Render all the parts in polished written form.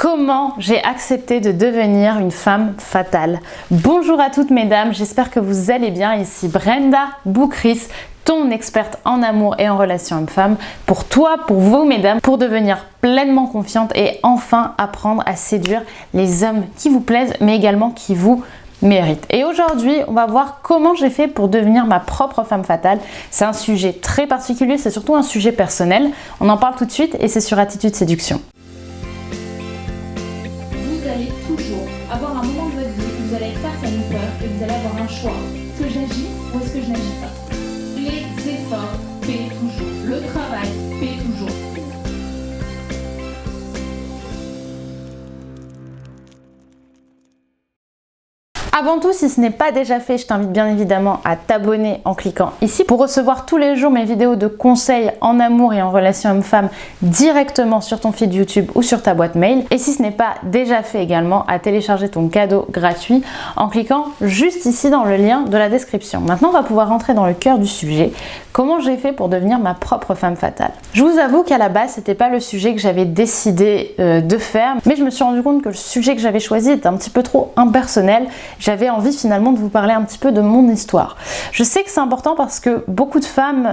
Comment j'ai accepté de devenir une femme fatale? Bonjour à toutes mesdames, j'espère que vous allez bien. Ici Brenda Boukris, ton experte en amour et en relations hommes-femmes. Pour toi, pour vous mesdames, pour devenir pleinement confiante et enfin apprendre à séduire les hommes qui vous plaisent, mais également qui vous méritent. Et aujourd'hui, on va voir comment j'ai fait pour devenir ma propre femme fatale. C'est un sujet très particulier, c'est surtout un sujet personnel. On en parle tout de suite et c'est sur Attitude Séduction. Vous allez toujours avoir un moment de votre vie où vous allez être face à une peur et vous allez avoir un choix. Est-ce que j'agis ou est-ce que je n'agis pas? Les efforts paient toujours. Le travail paie toujours. Avant tout, si ce n'est pas déjà fait, je t'invite bien évidemment à t'abonner en cliquant ici pour recevoir tous les jours mes vidéos de conseils en amour et en relations hommes-femmes directement sur ton feed YouTube ou sur ta boîte mail. Et si ce n'est pas déjà fait également, à télécharger ton cadeau gratuit en cliquant juste ici dans le lien de la description. Maintenant, on va pouvoir rentrer dans le cœur du sujet. Comment j'ai fait pour devenir ma propre femme fatale? Je vous avoue qu'à la base, c'était pas le sujet que j'avais décidé de faire, mais je me suis rendu compte que le sujet que j'avais choisi était un petit peu trop impersonnel. J'avais envie finalement de vous parler un petit peu de mon histoire. Je sais que c'est important parce que beaucoup de femmes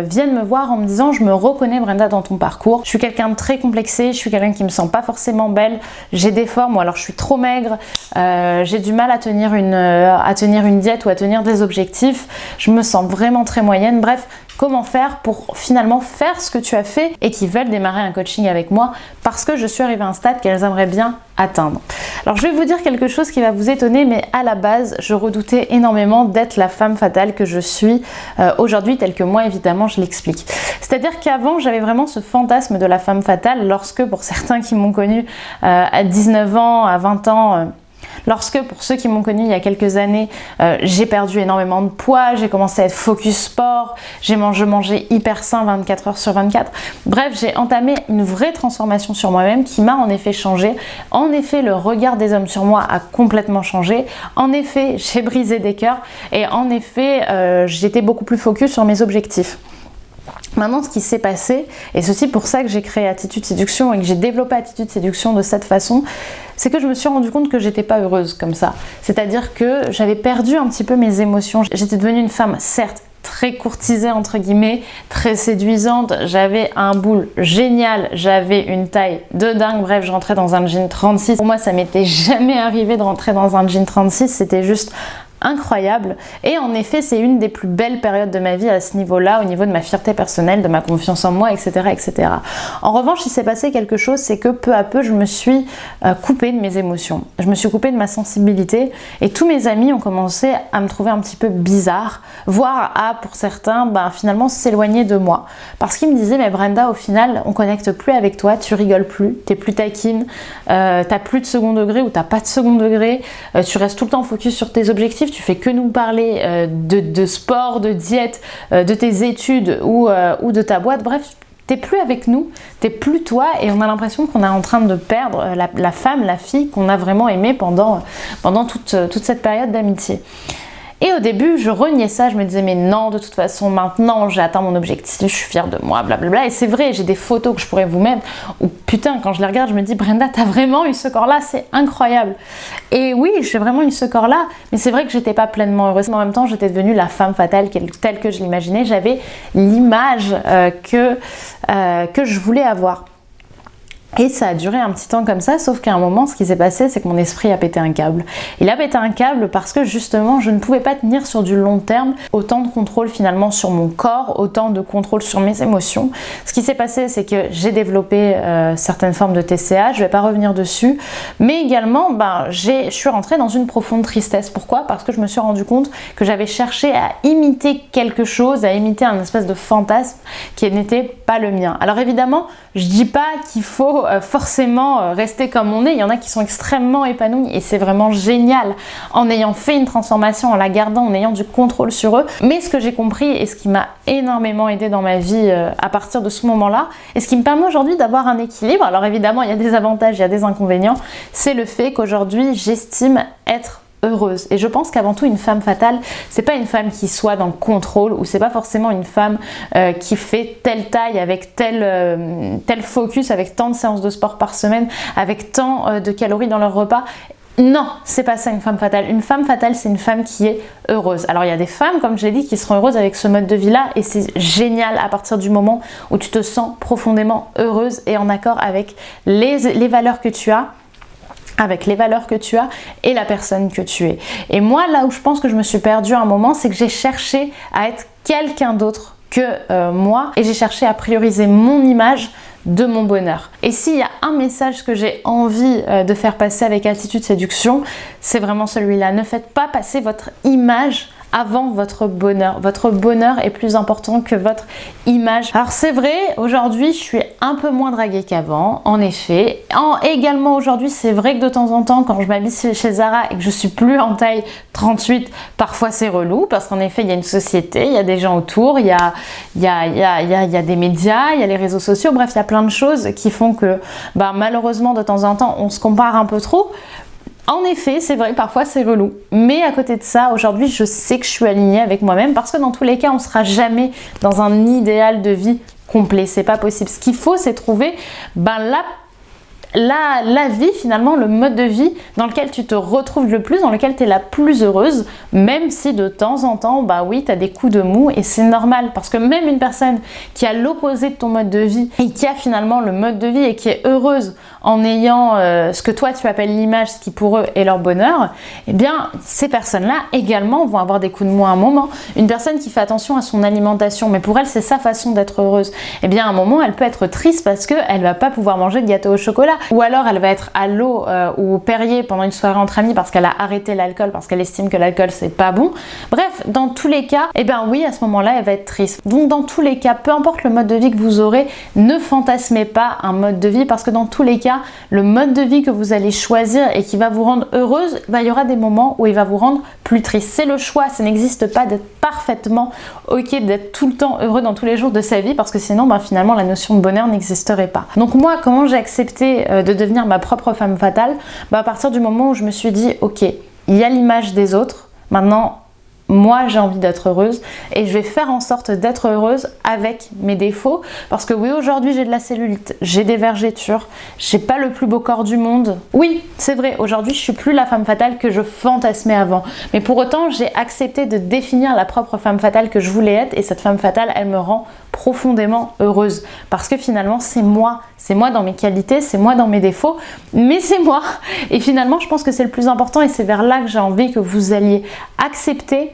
viennent me voir en me disant: je me reconnais Brenda dans ton parcours, je suis quelqu'un de très complexé, je suis quelqu'un qui me sent pas forcément belle, j'ai des formes ou alors je suis trop maigre, j'ai du mal à tenir une diète ou à tenir des objectifs, je me sens vraiment très moyenne. Bref, comment faire pour finalement faire ce que tu as fait et qui veulent démarrer un coaching avec moi parce que je suis arrivée à un stade qu'elles aimeraient bien atteindre. Alors je vais vous dire quelque chose qui va vous étonner, mais à la base je redoutais énormément d'être la femme fatale que je suis aujourd'hui, telle que moi évidemment je l'explique. C'est-à-dire qu'avant j'avais vraiment ce fantasme de la femme fatale lorsque, pour certains qui m'ont connue à 19 ans, à 20 ans, lorsque, pour ceux qui m'ont connue il y a quelques années, j'ai perdu énormément de poids, j'ai commencé à être focus sport, je mangeais hyper sain 24 heures sur 24. Bref, j'ai entamé une vraie transformation sur moi-même qui m'a en effet changé. En effet, le regard des hommes sur moi a complètement changé. En effet, j'ai brisé des cœurs et en effet, j'étais beaucoup plus focus sur mes objectifs. Maintenant, ce qui s'est passé, et c'est aussi pour ça que j'ai créé Attitude Séduction et que j'ai développé Attitude Séduction de cette façon, c'est que je me suis rendu compte que j'étais pas heureuse comme ça. C'est-à-dire que j'avais perdu un petit peu mes émotions. J'étais devenue une femme, certes, très courtisée entre guillemets, très séduisante, j'avais un boule génial, j'avais une taille de dingue, bref, je rentrais dans un jean 36. Pour moi, ça m'était jamais arrivé de rentrer dans un jean 36, c'était juste incroyable. Et en effet, c'est une des plus belles périodes de ma vie à ce niveau-là, au niveau de ma fierté personnelle, de ma confiance en moi, etc. etc. En revanche, il s'est passé quelque chose, c'est que peu à peu, je me suis coupée de mes émotions. Je me suis coupée de ma sensibilité et tous mes amis ont commencé à me trouver un petit peu bizarre, voire à, pour certains, finalement s'éloigner de moi. Parce qu'ils me disaient: mais Brenda, au final, on connecte plus avec toi, tu rigoles plus, t'es plus taquine, t'as plus de second degré ou t'as pas de second degré, tu restes tout le temps focus sur tes objectifs, tu fais que nous parler de sport, de diète, de tes études ou de ta boîte. Bref, t'es plus avec nous, t'es plus toi, et on a l'impression qu'on est en train de perdre la femme, la fille qu'on a vraiment aimée pendant toute cette période d'amitié. Et au début, je reniais ça, je me disais: mais non, de toute façon, maintenant, j'ai atteint mon objectif, je suis fière de moi, blablabla. Et c'est vrai, j'ai des photos que je pourrais vous mettre, où putain, quand je les regarde, je me dis: Brenda, t'as vraiment eu ce corps-là, c'est incroyable. Et oui, j'ai vraiment eu ce corps-là, mais c'est vrai que j'étais pas pleinement heureuse. Mais en même temps, j'étais devenue la femme fatale telle que je l'imaginais, j'avais l'image que je voulais avoir. Et ça a duré un petit temps comme ça, sauf qu'à un moment, ce qui s'est passé, c'est que mon esprit a pété un câble. Il a pété un câble parce que justement, je ne pouvais pas tenir sur du long terme autant de contrôle finalement sur mon corps, autant de contrôle sur mes émotions. Ce qui s'est passé, c'est que j'ai développé certaines formes de TCA, je ne vais pas revenir dessus, mais également, je suis rentrée dans une profonde tristesse. Pourquoi? Parce que je me suis rendu compte que j'avais cherché à imiter quelque chose, à imiter un espèce de fantasme qui n'était pas le mien. Alors évidemment, je dis pas qu'il faut forcément rester comme on est. Il y en a qui sont extrêmement épanouis et c'est vraiment génial en ayant fait une transformation, en la gardant, en ayant du contrôle sur eux. Mais ce que j'ai compris et ce qui m'a énormément aidé dans ma vie à partir de ce moment-là, et ce qui me permet aujourd'hui d'avoir un équilibre, alors évidemment il y a des avantages, il y a des inconvénients, c'est le fait qu'aujourd'hui j'estime être heureuse. Et je pense qu'avant tout, une femme fatale, c'est pas une femme qui soit dans le contrôle, ou c'est pas forcément une femme qui fait telle taille, avec tel focus, avec tant de séances de sport par semaine, avec tant de calories dans leur repas. Non, c'est pas ça une femme fatale. Une femme fatale, c'est une femme qui est heureuse. Alors il y a des femmes, comme je l'ai dit, qui seront heureuses avec ce mode de vie-là, et c'est génial à partir du moment où tu te sens profondément heureuse et en accord avec les valeurs que tu as, et la personne que tu es. Et moi, là où je pense que je me suis perdue à un moment, c'est que j'ai cherché à être quelqu'un d'autre que moi, et j'ai cherché à prioriser mon image de mon bonheur. Et s'il y a un message que j'ai envie de faire passer avec Attitude Séduction, c'est vraiment celui-là. Ne faites pas passer votre image avant votre bonheur. Votre bonheur est plus important que votre image. Alors c'est vrai, aujourd'hui je suis un peu moins draguée qu'avant, en effet. Également aujourd'hui, c'est vrai que de temps en temps, quand je m'habille chez Zara et que je suis plus en taille 38, parfois c'est relou, parce qu'en effet il y a une société, il y a des gens autour, il y a des médias, il y a les réseaux sociaux, bref il y a plein de choses qui font que malheureusement de temps en temps on se compare un peu trop. En effet, c'est vrai, parfois c'est relou. Mais à côté de ça, aujourd'hui, je sais que je suis alignée avec moi-même, parce que dans tous les cas, on ne sera jamais dans un idéal de vie complet. C'est pas possible. Ce qu'il faut, c'est trouver la vie, finalement, le mode de vie dans lequel tu te retrouves le plus, dans lequel tu es la plus heureuse, même si de temps en temps, oui, tu as des coups de mou, et c'est normal, parce que même une personne qui a l'opposé de ton mode de vie et qui a finalement le mode de vie et qui est heureuse en ayant ce que toi tu appelles l'image, ce qui pour eux est leur bonheur, eh bien ces personnes-là également vont avoir des coups de mou à un moment. Une personne qui fait attention à son alimentation, mais pour elle c'est sa façon d'être heureuse, eh bien à un moment elle peut être triste parce qu'elle va pas pouvoir manger de gâteau au chocolat, ou alors elle va être à l'eau ou au Perrier pendant une soirée entre amis parce qu'elle a arrêté l'alcool, parce qu'elle estime que l'alcool c'est pas bon. Bref, dans tous les cas, eh bien oui, à ce moment-là elle va être triste. Donc dans tous les cas, peu importe le mode de vie que vous aurez, ne fantasmez pas un mode de vie, parce que dans tous les cas, le mode de vie que vous allez choisir et qui va vous rendre heureuse, il y aura des moments où il va vous rendre plus triste. C'est le choix, ça n'existe pas d'être parfaitement ok, d'être tout le temps heureux dans tous les jours de sa vie, parce que sinon finalement la notion de bonheur n'existerait pas. Donc moi, comment j'ai accepté de devenir ma propre femme fatale? À partir du moment où je me suis dit ok, il y a l'image des autres, maintenant moi j'ai envie d'être heureuse et je vais faire en sorte d'être heureuse avec mes défauts, parce que oui, aujourd'hui j'ai de la cellulite, j'ai des vergetures, j'ai pas le plus beau corps du monde. Oui, c'est vrai, aujourd'hui je suis plus la femme fatale que je fantasmais avant, mais pour autant j'ai accepté de définir la propre femme fatale que je voulais être, et cette femme fatale elle me rend profondément heureuse, parce que finalement c'est moi dans mes qualités, c'est moi dans mes défauts, mais c'est moi, et finalement je pense que c'est le plus important, et c'est vers là que j'ai envie que vous alliez accepter.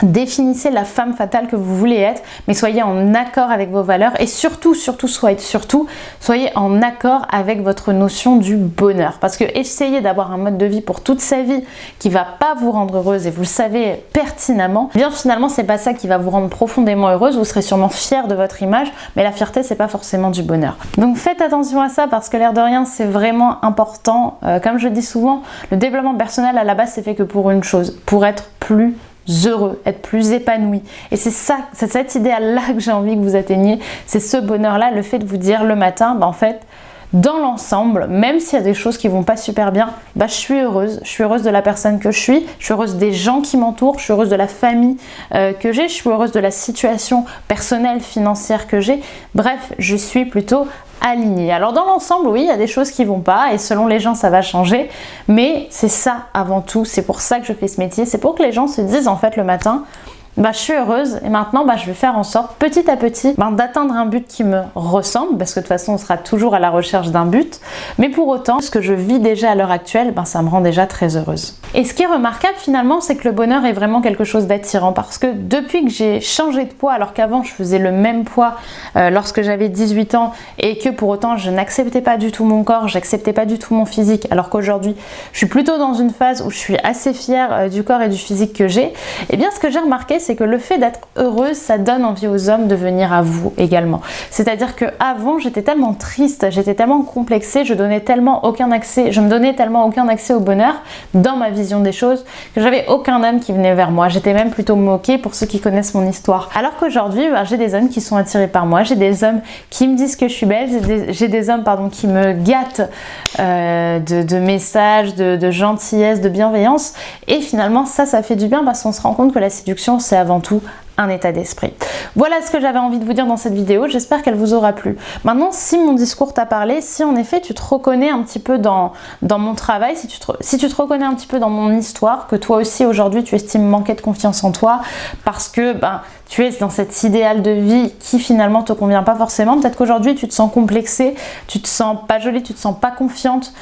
Définissez la femme fatale que vous voulez être, mais soyez en accord avec vos valeurs, et surtout soyez en accord avec votre notion du bonheur, parce que essayer d'avoir un mode de vie pour toute sa vie qui va pas vous rendre heureuse, et vous le savez pertinemment, bien finalement c'est pas ça qui va vous rendre profondément heureuse. Vous serez sûrement fière de votre image, mais la fierté c'est pas forcément du bonheur. Donc faites attention à ça, parce que l'air de rien c'est vraiment important. Comme je dis souvent, le développement personnel à la base c'est fait que pour une chose, pour être plus heureux, être plus épanoui. Et c'est ça, c'est cet idéal-là que j'ai envie que vous atteigniez. C'est ce bonheur-là, le fait de vous dire le matin, en fait, dans l'ensemble, même s'il y a des choses qui vont pas super bien, je suis heureuse. Je suis heureuse de la personne que je suis heureuse des gens qui m'entourent, je suis heureuse de la famille que j'ai, je suis heureuse de la situation personnelle, financière que j'ai. Bref, je suis plutôt alignée. Alors dans l'ensemble, oui, il y a des choses qui vont pas, et selon les gens ça va changer, mais c'est ça avant tout, c'est pour ça que je fais ce métier, c'est pour que les gens se disent en fait le matin, je suis heureuse, et maintenant je vais faire en sorte petit à petit d'atteindre un but qui me ressemble, parce que de toute façon on sera toujours à la recherche d'un but, mais pour autant ce que je vis déjà à l'heure actuelle, ça me rend déjà très heureuse. Et ce qui est remarquable finalement, c'est que le bonheur est vraiment quelque chose d'attirant, parce que depuis que j'ai changé de poids, alors qu'avant je faisais le même poids lorsque j'avais 18 ans, et que pour autant je n'acceptais pas du tout mon corps, j'acceptais pas du tout mon physique, alors qu'aujourd'hui je suis plutôt dans une phase où je suis assez fière du corps et du physique que j'ai, et bien ce que j'ai remarqué, c'est que le fait d'être heureuse, ça donne envie aux hommes de venir à vous également. C'est-à-dire que avant, j'étais tellement triste, j'étais tellement complexée, je me donnais tellement aucun accès au bonheur dans ma vision des choses que j'avais aucun homme qui venait vers moi. J'étais même plutôt moquée pour ceux qui connaissent mon histoire. Alors qu'aujourd'hui, j'ai des hommes qui sont attirés par moi, j'ai des hommes qui me disent que je suis belle, j'ai des hommes qui me gâtent de messages, de gentillesse, de bienveillance, et finalement ça fait du bien parce qu'on se rend compte que la séduction c'est avant tout un état d'esprit. Voilà ce que j'avais envie de vous dire dans cette vidéo, j'espère qu'elle vous aura plu. Maintenant, si mon discours t'a parlé, si en effet tu te reconnais un petit peu dans mon travail, si tu te reconnais un petit peu dans mon histoire, que toi aussi aujourd'hui tu estimes manquer de confiance en toi parce que tu es dans cet idéal de vie qui finalement te convient pas forcément, peut-être qu'aujourd'hui tu te sens complexée, tu te sens pas jolie, tu te sens pas confiante,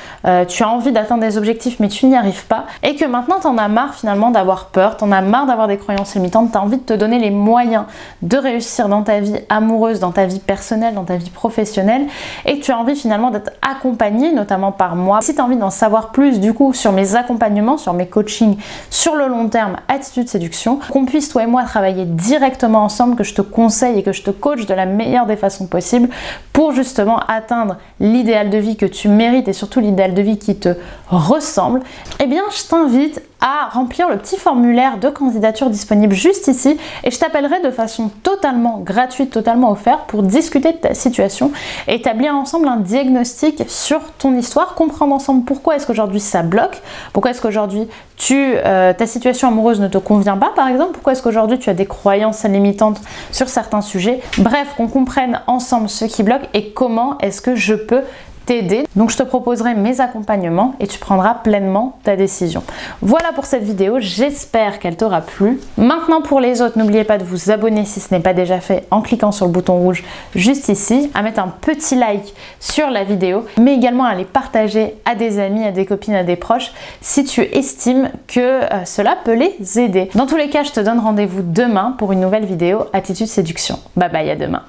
tu as envie d'atteindre des objectifs mais tu n'y arrives pas, et que maintenant t'en as marre finalement d'avoir peur, t'en as marre d'avoir des croyances limitantes, t'as envie de te donner les moyens de réussir dans ta vie amoureuse, dans ta vie personnelle, dans ta vie professionnelle, et que tu as envie finalement d'être accompagnée notamment par moi. Si tu as envie d'en savoir plus du coup sur mes accompagnements, sur mes coachings sur le long terme, attitude séduction, qu'on puisse toi et moi travailler directement ensemble, que je te conseille et que je te coach de la meilleure des façons possibles pour justement atteindre l'idéal de vie que tu mérites et surtout l'idéal de vie qui te ressemble, eh bien je t'invite à remplir le petit formulaire de candidature disponible juste ici, et je t'appellerai de façon totalement gratuite, totalement offerte pour discuter de ta situation et établir ensemble un diagnostic sur ton histoire, comprendre ensemble pourquoi est-ce qu'aujourd'hui ça bloque, pourquoi est-ce qu'aujourd'hui ta situation amoureuse ne te convient pas par exemple, pourquoi est-ce qu'aujourd'hui tu as des croyances limitantes sur certains sujets, bref, qu'on comprenne ensemble ce qui bloque et comment est-ce que je peux t'aider. Donc je te proposerai mes accompagnements et tu prendras pleinement ta décision. Voilà pour cette vidéo, j'espère qu'elle t'aura plu. Maintenant pour les autres, n'oubliez pas de vous abonner si ce n'est pas déjà fait en cliquant sur le bouton rouge juste ici, à mettre un petit like sur la vidéo, mais également à les partager à des amis, à des copines, à des proches si tu estimes que cela peut les aider. Dans tous les cas, je te donne rendez-vous demain pour une nouvelle vidéo Attitude Séduction. Bye bye, à demain.